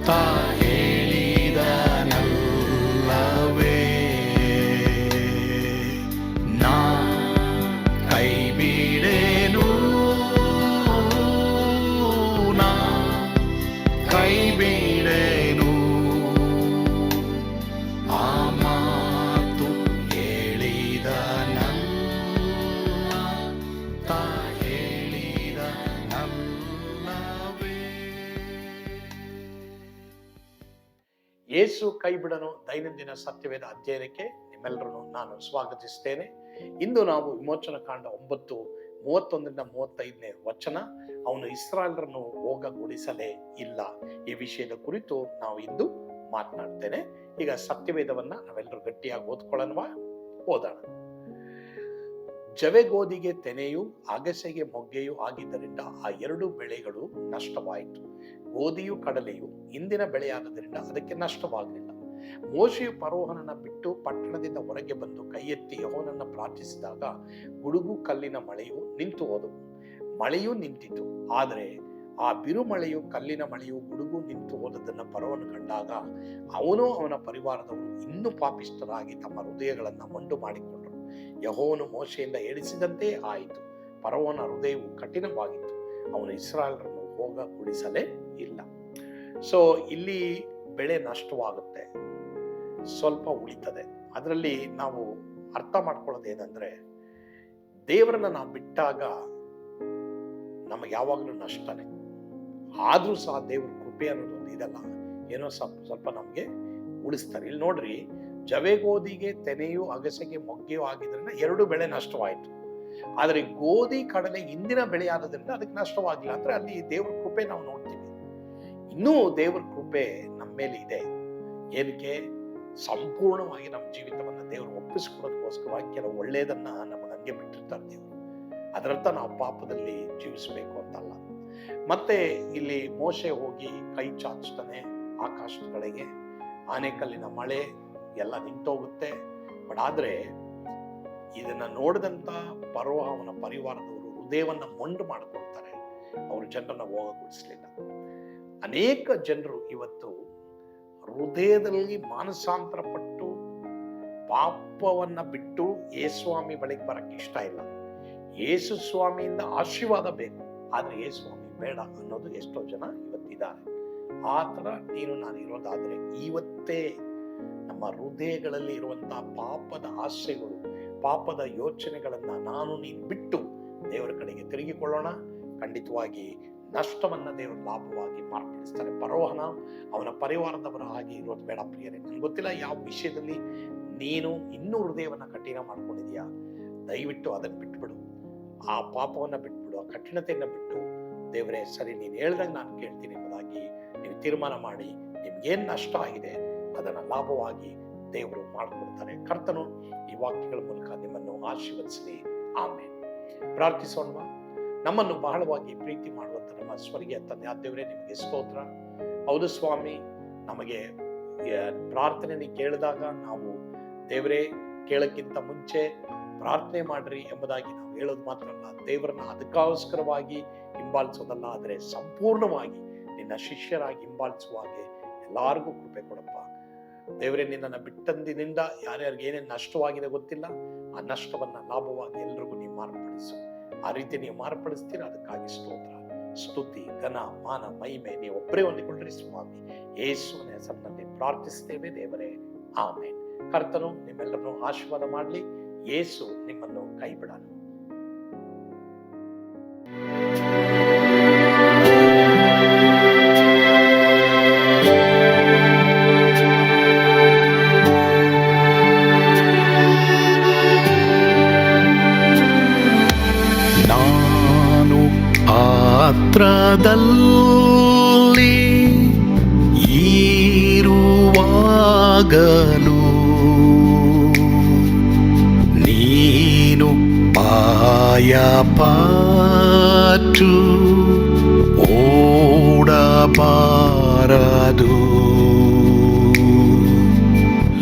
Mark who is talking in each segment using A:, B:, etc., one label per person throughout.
A: ತಾ ಹೇಳಿದನಲ್ಲವೇ, ನಾ ಕೈ ಬಿಡೇನು, ನಾ ಕೈ ಬಿಡೇನು. ಆ ಮಾತು ಹೇಳಿದನಲ್ಲ, ತಾ ಹೇಳಿದನಲ್ಲವೇ. ಯೇಸು ಕೈ ಬಿಡನು ದೈನಂದಿನ ಸತ್ಯವೇದ ಅಧ್ಯಯನಕ್ಕೆ ನಿಮ್ಮೆಲ್ಲರನ್ನು ನಾನು ಸ್ವಾಗತಿಸ್ತೇನೆ. ಇಂದು ನಾವು ವಿಮೋಚನ ಕಾಂಡ 9:31-35 ವಚನ, ಅವನು ಇಸ್ರಾಯೇಲರನ್ನು ಹೋಗಗೊಡಿಸಲೇ ಇಲ್ಲ, ಈ ವಿಷಯದ ಕುರಿತು ನಾವು ಇಂದು ಮಾತನಾಡ್ತೇನೆ. ಈಗ ಸತ್ಯವೇದವನ್ನ ನಾವೆಲ್ಲರೂ ಗಟ್ಟಿಯಾಗಿ ಓದ್ಕೊಳ್ಳೋಣವಾ? ಓದೋಣ. ಜವೆಗೋದಿಗೆ ತೆನೆಯು ಅಗಸೆಗೆ ಮೊಗ್ಗೆಯೂ ಆಗಿದ್ದರಿಂದ ಆ ಎರಡು ಬೆಳೆಗಳು ನಷ್ಟವಾಯಿತು. ಗೋಧಿಯು ಕಡಲೆಯು ಇಂದಿನ ಬೆಳೆಯಾದ್ದರಿಂದ ಅದಕ್ಕೆ ನಷ್ಟವಾಗಲಿಲ್ಲ. ಮೋಶೆಯು ಫರೋಹನನ್ನ ಬಿಟ್ಟು ಪಟ್ಟಣದಿಂದ ಹೊರಗೆ ಬಂದು ಕೈ ಎತ್ತಿ ಯೆಹೋವನನ್ನ ಪ್ರಾರ್ಥಿಸಿದಾಗ ಗುಡುಗು ಕಲ್ಲಿನ ಮಳೆಯು ನಿಂತು ಹೋದವು. ಮಳೆಯೂ ನಿಂತಿತು, ಆದರೆ ಆ ಬಿರುಮಳೆಯು ಕಲ್ಲಿನ ಮಳೆಯು ಗುಡುಗು ನಿಂತು ಹೋದದನ್ನು ಫರೋಹನು ಕಂಡಾಗ ಅವನು ಅವನ ಪರಿವಾರದವರು ಇನ್ನೂ ಪಾಪಿಷ್ಠರಾಗಿ ತಮ್ಮ ಹೃದಯಗಳನ್ನ ಮೊಂಡು ಮಾಡಿಕೊಂಡರು. ಯೆಹೋವನು ಮೋಶೆಯಿಂದ ಹೇಳಿಸಿದಂತೆ ಆಯಿತು. ಫರೋಹನ ಹೃದಯವು ಕಠಿಣವಾಗಿತ್ತು, ಅವನು ಇಸ್ರಾಯೇಲರನ್ನು ಹೋಗಗೊಡಿಸಲೇ ಇಲ್ಲ. ಸೊ ಇಲ್ಲಿ ಬೆಳೆ ನಷ್ಟವಾಗುತ್ತೆ, ಸ್ವಲ್ಪ ಉಳಿತದೆ. ಅದರಲ್ಲಿ ನಾವು ಅರ್ಥ ಮಾಡ್ಕೊಳ್ಳೋದು ಏನಂದ್ರೆ, ದೇವರನ್ನ ನಾವು ಬಿಟ್ಟಾಗ ನಮಗೆ ಯಾವಾಗಲೂ ನಷ್ಟನೇ. ಆದ್ರೂ ಸಹ ದೇವ್ರ ಕೃಪೆ ಅನ್ನೋದೊಂದು ಇದಲ್ಲ, ಏನೋ ಸ್ವಲ್ಪ ನಮ್ಗೆ ಉಳಿಸ್ತಾರೆ. ಇಲ್ಲಿ ನೋಡ್ರಿ, ಜವೆಗೋದಿಗೆ ತೆನೆಯು ಅಗಸೆಗೆ ಮೊಗ್ಗೆಯೂ ಆಗಿದ್ರಿಂದ ಎರಡು ಬೆಳೆ ನಷ್ಟವಾಯಿತು. ಆದರೆ ಗೋಧಿ ಕಡಲೆ ಇಂದಿನ ಬೆಳೆ ಆದ್ರಿಂದ ಅದಕ್ಕೆ ನಷ್ಟವಾಗಿಲ್ಲ. ಅಂದ್ರೆ ಅಲ್ಲಿ ದೇವ್ರ ಕೃಪೆ ನಾವು ನೋಡ್ತೀವಿ. ಇನ್ನೂ ದೇವ್ರ ಕೃಪೆ ನಮ್ಮ ಮೇಲೆ ಇದೆ. ಏನಕ್ಕೆ? ಸಂಪೂರ್ಣವಾಗಿ ನಮ್ಮ ಜೀವಿತವನ್ನ ದೇವರು ಒಪ್ಪಿಸ್ಕೊಡೋದಕ್ಕೋಸ್ಕರವಾಗಿ ಕೆಲವು ಒಳ್ಳೆಯದನ್ನ ನಮಗೆ ಹಂಗೆ ಬಿಟ್ಟಿರ್ತಾರೆ ದೇವರು. ಅದರರ್ಥ ನಾವು ಪಾಪದಲ್ಲಿ ಜೀವಿಸ್ಬೇಕು ಅಂತಲ್ಲ. ಮತ್ತೆ ಇಲ್ಲಿ ಮೋಶೆ ಹೋಗಿ ಕೈ ಚಾಚ್ತಾನೆ ಆಕಾಶದ ಕಡೆಗೆ, ಆನೆಕಲ್ಲಿನ ಮಳೆ ಎಲ್ಲ ನಿಂತೋಗುತ್ತೆ. ಬಟ್ ಆದ್ರೆ ಇದನ್ನ ನೋಡಿದಂತ ಫರೋಹ ಅವನ ಪರಿವಾರದವರು ಹೃದಯವನ್ನ ಮೊಂಡು ಮಾಡಿಕೊಳ್ತಾರೆ, ಅವರು ಜನರನ್ನ ಹೋಗಗೊಡಿಸಲಿಲ್ಲ. ಅನೇಕ ಜನರು ಇವತ್ತು ಹೃದಯದಲ್ಲಿ ಮಾನಸಾಂತರ ಪಟ್ಟು ಪಾಪವನ್ನ ಬಿಟ್ಟು ಯೇಸುಸ್ವಾಮಿ ಬಳಿಗೆ ಬರಕ್ಕೆ ಇಷ್ಟ ಇಲ್ಲ. ಯೇಸು ಸ್ವಾಮಿಯಿಂದ ಆಶೀರ್ವಾದ ಬೇಕು, ಆದ್ರೆ ಯೇಸುಸ್ವಾಮಿ ಬೇಡ ಅನ್ನೋದು ಎಷ್ಟೋ ಜನ ಇವತ್ತಿದ್ದಾರೆ. ಆ ತರ ನೀನು ನಾನು ಇರೋದಾದ್ರೆ ಇವತ್ತೇ ನಮ್ಮ ಹೃದಯಗಳಲ್ಲಿ ಇರುವಂತಹ ಪಾಪದ ಆಸೆಗಳು, ಪಾಪದ ಯೋಚನೆಗಳನ್ನ ನಾನು ನೀನು ಬಿಟ್ಟು ದೇವರ ಕಡೆಗೆ ತಿರುಗಿಕೊಳ್ಳೋಣ. ಖಂಡಿತವಾಗಿ ನಷ್ಟವನ್ನ ದೇವರು ಲಾಭವಾಗಿ ಮಾರ್ಪಡಿಸ್ತಾರೆ. ಫರೋಹನ ಅವನ ಪರಿವಾರದವರ ಹಾಗೆ ಇರೋದು ಬೇಡ ಪ್ರಿಯರೇ. ನನ್ಗೆ ಗೊತ್ತಿಲ್ಲ ಯಾವ ವಿಷಯದಲ್ಲಿ ನೀನು ಇನ್ನೂ ಹೃದಯವನ್ನ ಕಠಿಣ ಮಾಡ್ಕೊಂಡಿದ್ಯಾ. ದಯವಿಟ್ಟು ಅದನ್ನ ಬಿಟ್ಬಿಡು, ಆ ಪಾಪವನ್ನ ಬಿಟ್ಬಿಡು, ಆ ಕಠಿಣತೆಯನ್ನ ಬಿಟ್ಟು ದೇವರೇ ಸರಿ ನೀನು ಹೇಳ್ದಂಗೆ ನಾನು ಕೇಳ್ತೀನಿ ಎಂಬುದಾಗಿ ನೀವು ತೀರ್ಮಾನ ಮಾಡಿ ನಿಮ್ಗೇನ್ ನಷ್ಟ ಆಗಿದೆ ಅದನ್ನ ಲಾಭವಾಗಿ ದೇವರು ಮಾಡಿಕೊಡ್ತಾರೆ. ಕರ್ತನು ಈ ವಾಕ್ಯಗಳ ಮೂಲಕ ನಿಮ್ಮನ್ನು ಆಶೀರ್ವದಿಸಲಿ. ಆಮೇಲೆ ಪ್ರಾರ್ಥಿಸೋಣ. ನಮ್ಮನ್ನು ಬಹಳವಾಗಿ ಪ್ರೀತಿ ಮಾಡುವಂತ ನಮ್ಮ ಸ್ವರ್ಗೀಯ ತಂದೆ ದೇವರೇ, ನಿಮಗೆ ಸ್ತೋತ್ರ. ಹೌದು ಸ್ವಾಮಿ, ನಮಗೆ ಪ್ರಾರ್ಥನೆ ಕೇಳಿದಾಗ ನಾವು ದೇವರೇ ಕೇಳಕ್ಕಿಂತ ಮುಂಚೆ ಪ್ರಾರ್ಥನೆ ಮಾಡ್ರಿ ಎಂಬುದಾಗಿ ನಾವು ಹೇಳೋದು ಮಾತ್ರ ಅಲ್ಲ, ದೇವರನ್ನ ಅದಕ್ಕೋಸ್ಕರವಾಗಿ ಹಿಂಬಾಲಿಸೋದಲ್ಲ, ಆದರೆ ಸಂಪೂರ್ಣವಾಗಿ ನಿನ್ನ ಶಿಷ್ಯರಾಗಿ ಹಿಂಬಾಲಿಸುವಾಗೆ ಎಲ್ಲರಿಗೂ ಕೃಪೆ ಕೊಡಪ್ಪ ದೇವರೇ. ನಿನ್ನನ್ನು ಬಿಟ್ಟಂದಿನಿಂದ ಯಾರ್ಯಾರಿಗೆ ಏನೇನು ನಷ್ಟವಾಗಿದೆ ಗೊತ್ತಿಲ್ಲ, ಆ ನಷ್ಟವನ್ನ ಲಾಭವಾಗಿ ಎಲ್ರಿಗೂ ನೀವು ಮಾರ್ಪಡಿಸು. ಆ ರೀತಿ ನೀವು ಮಾರ್ಪಡಿಸ್ತೀರ, ಅದಕ್ಕಾಗಿ ಸ್ತೋತ್ರ, ಸ್ತುತಿ, ಘನ, ಮಾನ, ಮಹಿಮೆ ನೀವು ಒಬ್ಬರೇ ಹೊಂದಿಕೊಳ್ಳ್ರಿ ಸ್ವಾಮಿ. ಯೇಸುವಿನ ಹೆಸರಿನಲ್ಲಿ ಪ್ರಾರ್ಥಿಸ್ತೇವೆ ದೇವರೇ, ಆಮೇನ್. ಕರ್ತನು ನಿಮ್ಮೆಲ್ಲರನ್ನು ಆಶೀರ್ವಾದ ಮಾಡಲಿ. ಯೇಸು ನಿಮ್ಮನ್ನು ಕೈ ಬಿಡನು. ನಾನು ಪಾತ್ರದಲ್ಲಿ ಇರುವಾಗಲೂ ನೀನು ಪಾಯಪಾಟು ಓಡಬಾರದು.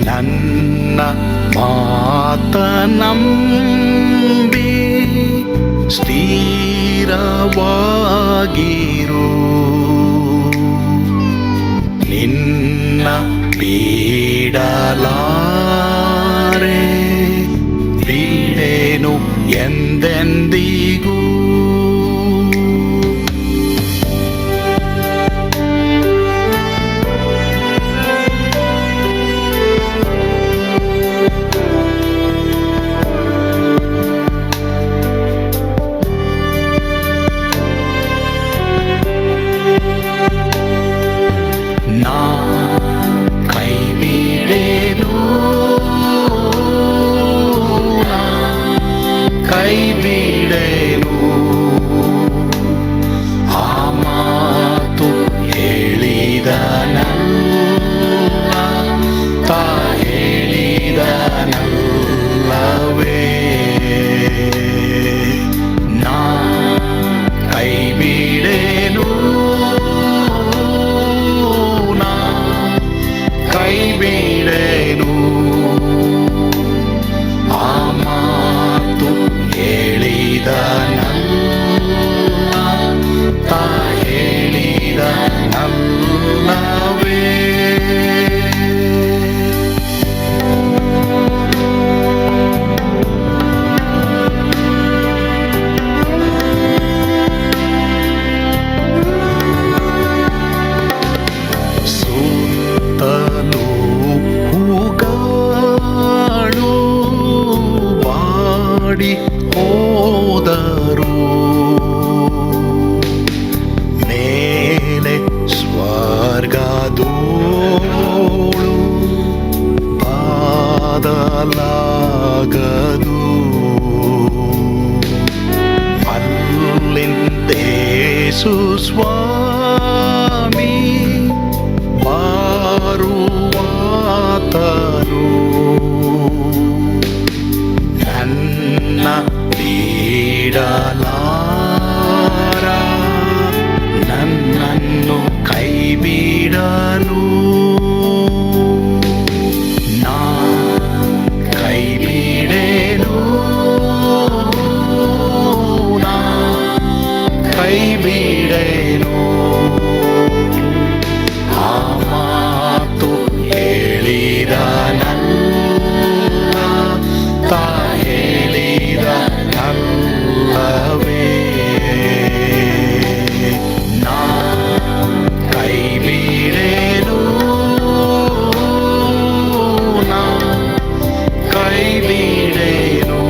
A: ನನ್ನ ಮಾತನಂಬಿ ಸ್ಥಿರವಾಗಿರು. ಬಿಡಲಾರೆ, ಬಿಡೇನು ಎಂದೆಂದಿಗೂ. ನಾ ಕೈ ಬಿಡೇನು, ನಾ ಕೈ ಬಿಡೇನು, ಆ ಮಾತು ಹೇಳಿದನಲ್ಲ, ತಾ ಹೇಳಿದನಲ್ಲವೇ. ನಾ ಕೈ ಬಿಡೇನು, ಕೈ ಬಿಡೇನು, ಆ ಮಾತು ಹೇಳಿದನಲ್ಲ, ತಾ ಹೇಳಿದನಲ್ಲವೇ. ಸುತ್ತಲೂ ಹೂಗಳು ಬಾಡಿ ಹೋದರು, ಮೇಲೆ ಸ್ವರ್ಗದೋಳು ಬಾದಲಾಗದು. ಅಲ್ಲಿಂದೇಸು ಸ್ವಾಮಿ ಬಾರುವಾತನು, ನನ್ನ ಬಿಡಲಾರ, ನನ್ನನ್ನು ಕೈ ಬಿಡಲು. ನಾ ಕೈ ಬಿಡೇನು, ನಾ ಕೈ ಬಿಡೇನು, ಆ ಮಾತು ಹೇಳಿದನಲ್ಲ, ತಾ ಹೇಳಿದನಲ್ಲವೇ. ನಾ ಕೈ ಬಿಡೇನು, ನಾ ಕೈ ಬಿಡೇನು,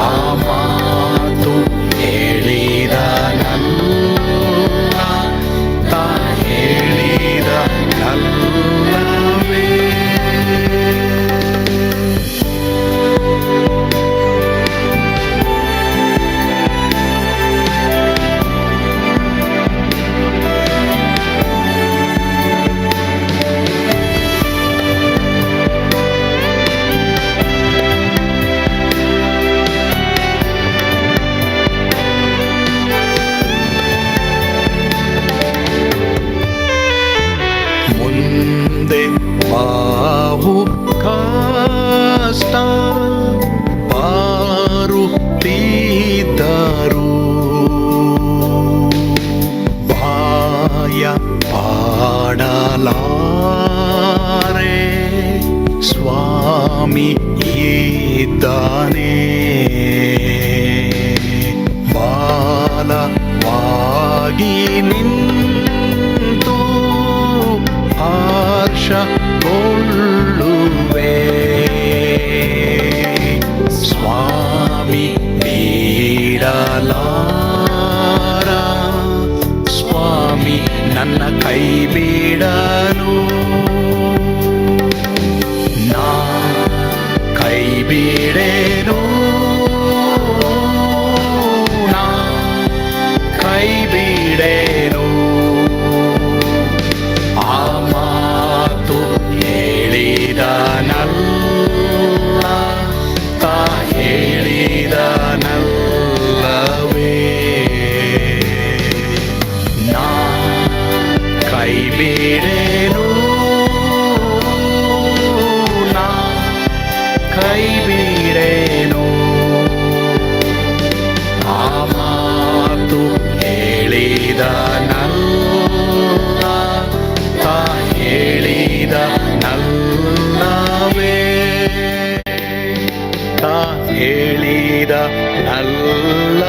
A: ಆ ಮಾತು ಹೇಳಿದನಲ್ಲ, ತಾ ಹೇಳಿದನಲ್ಲವೇ. ಮುಂದೆ ಬಾವು ಕಷ್ಟ ಬಾರುತ್ತಿದ್ದರು, ಬಾಯ ಪಾಡಲಾರೆ, ಸ್ವಾಮಿ ಇದ್ದಾನೆ. ಬಾಲವಾಗಿ ನಿಂತು ಹರ್ಷಗೊಳ್ಳುವೆ, ಸ್ವಾಮಿ ಬಿಡಲಾರ, ಸ್ವಾಮಿ ನನ್ನ ಕೈ ಬಿಡಲು. ನಾ ಕೈ ಬಿಡೇನು, ನಾ ಕೈ ಬಿಡೇನು, ಆ ಮಾತು ಹೇಳಿದನಲ್ಲ, ತಾ ಹೇಳಿದನಲ್ಲವೇ. ನಾ ಕೈ ಬಿಡೇನು, ನಾ ಕೈ ಬಿಡೇನು, ಆ ಮಾತು ಹೇಳಿದನಲ್ಲ, ತಾ
B: ನಲ್ಲ